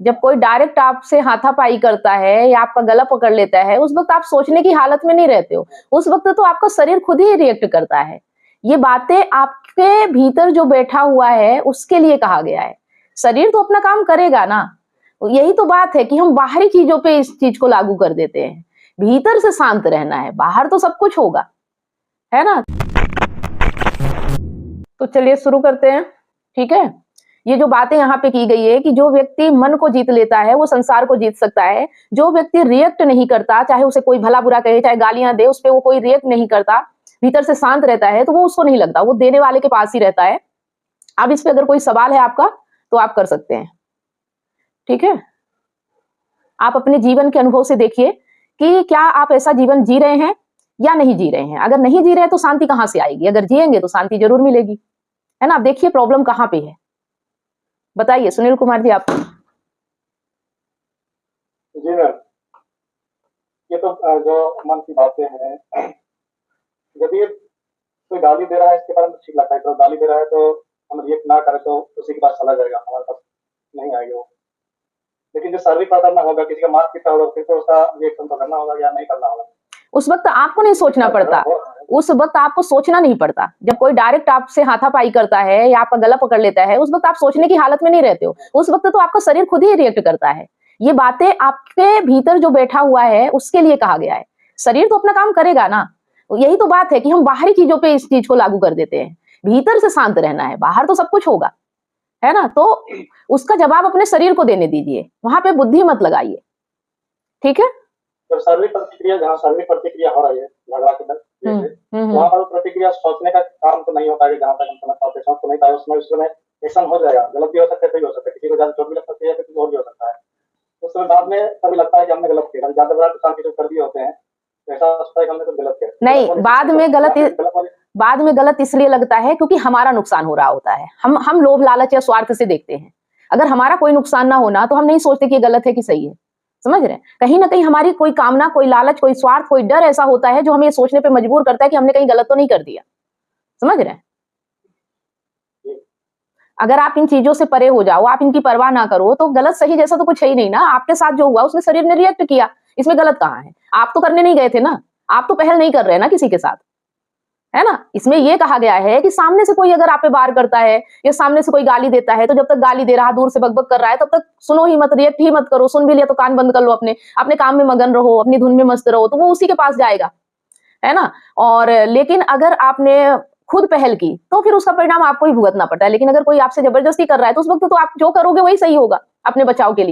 जब कोई डायरेक्ट आपसे हाथापाई करता है या आपका गला पकड़ लेता है, उस वक्त आप सोचने की हालत में नहीं रहते हो। उस वक्त तो आपका शरीर खुद ही रिएक्ट करता है। ये बातें आपके भीतर जो बैठा हुआ है उसके लिए कहा गया है। शरीर तो अपना काम करेगा ना। यही तो बात है कि हम बाहरी चीजों पे इस चीज को लागू कर देते हैं। भीतर से शांत रहना है, बाहर तो सब कुछ होगा, है ना। तो चलिए शुरू करते हैं, ठीक है। ये जो बातें यहाँ पे की गई है कि जो व्यक्ति मन को जीत लेता है वो संसार को जीत सकता है। जो व्यक्ति रिएक्ट नहीं करता, चाहे उसे कोई भला बुरा कहे, चाहे गालियां दे, उस पर वो कोई रिएक्ट नहीं करता, भीतर से शांत रहता है, तो वो उसको नहीं लगता, वो देने वाले के पास ही रहता है। अब इस पे अगर कोई सवाल है आपका तो आप कर सकते हैं, ठीक है। आप अपने जीवन के अनुभव से देखिए कि क्या आप ऐसा जीवन जी रहे हैं या नहीं जी रहे हैं। अगर नहीं जी रहे तो शांति कहां से आएगी, अगर जिएंगे तो शांति जरूर मिलेगी, है ना। आप देखिए प्रॉब्लम कहां पे है, बताइए सुनील कुमार जी आप। जी मैम, ये तो जो मन की बातें हैं, यदि कोई गाली दे रहा है इसके बारे में ठीक लगता है, तो गाली दे रहा है तो हम रिएक्ट ना करें तो उसी के पास चला जाएगा, हमारे पास नहीं आएगा वो। लेकिन जो सर्विस करना होगा, किसी का मार पीटा होगा, फिर तो उसका रिएक्शन तो करना होगा या नहीं करना होगा। उस वक्त आपको नहीं सोचना पड़ता, उस वक्त आपको सोचना नहीं पड़ता। जब कोई डायरेक्ट आपसे हाथापाई करता है या आपका गला पकड़ लेता है, उस वक्त आप सोचने की हालत में नहीं रहते हो। उस वक्त तो आपका शरीर खुद ही रिएक्ट करता है। ये बातें आपके भीतर जो बैठा हुआ है उसके लिए कहा गया है। शरीर तो अपना काम करेगा ना। यही तो बात है कि हम बाहरी चीजों पे इस चीज को लागू कर देते हैं। भीतर से शांत रहना है, बाहर तो सब कुछ होगा, है ना। तो उसका जवाब अपने शरीर को देने दीजिए, वहां पे बुद्धि मत लगाइए, ठीक है। जब शारीरिक प्रतिक्रिया, जहाँ शारीरिक प्रतिक्रिया हो रही है झगड़ा के वहाँ पर प्रतिक्रिया सोचने का काम तो नहीं होता है, जहाँ तक हम समझ पाते सोच तो नहीं पाए, उसमें एक्शन हो जाएगा। गलत भी हो सकता है, सही हो सकता है, किसी को ज्यादा चोट भी लग सकती है, किसी को और भी हो सकता है। उस समय बाद में कभी लगता है कि हमने गलत किया, ज्यादा बड़ा नुकसान किसी को कर दिए होते हैं, ऐसा लगता है कि हमने कुछ गलत किया। नहीं, बाद में गलत इसलिए लगता है क्योंकि हमारा नुकसान हो रहा होता है। हम लोभ लालच या स्वार्थ से देखते हैं। अगर हमारा कोई नुकसान ना होना तो हम नहीं सोचते कि ये गलत है कि सही है, समझ रहे हैं। कहीं ना कहीं हमारी कोई कामना, कोई लालच, कोई स्वार्थ, कोई डर ऐसा होता है जो हमें सोचने पे मजबूर करता है कि हमने कहीं गलत तो नहीं कर दिया, समझ रहे हैं। अगर आप इन चीजों से परे हो जाओ, आप इनकी परवाह ना करो, तो गलत सही जैसा तो कुछ है ही नहीं ना। आपके साथ जो हुआ उसमें शरीर ने रिएक्ट किया, इसमें गलत कहाँ है। आप तो करने नहीं गए थे ना, आप तो पहल नहीं कर रहे ना किसी के साथ, है ना। इसमें यह कहा गया है कि सामने से कोई अगर आप पे वार करता है या सामने से कोई गाली देता है, तो जब तक गाली दे रहा, दूर से बकबक कर रहा है, तब तक सुनो ही मत, रिएक्ट ही मत करो। सुन भी लिया तो कान बंद कर लो, अपने काम में मगन रहो, अपनी धुन में मस्त रहो, तो वो उसी के पास जाएगा, है ना। और लेकिन अगर आपने खुद पहल की तो फिर उसका परिणाम आपको ही भुगतना पड़ता है। लेकिन अगर कोई आपसे जबरदस्ती कर रहा है तो उस वक्त तो आप जो करोगे वही सही होगा अपने बचाव के लिए।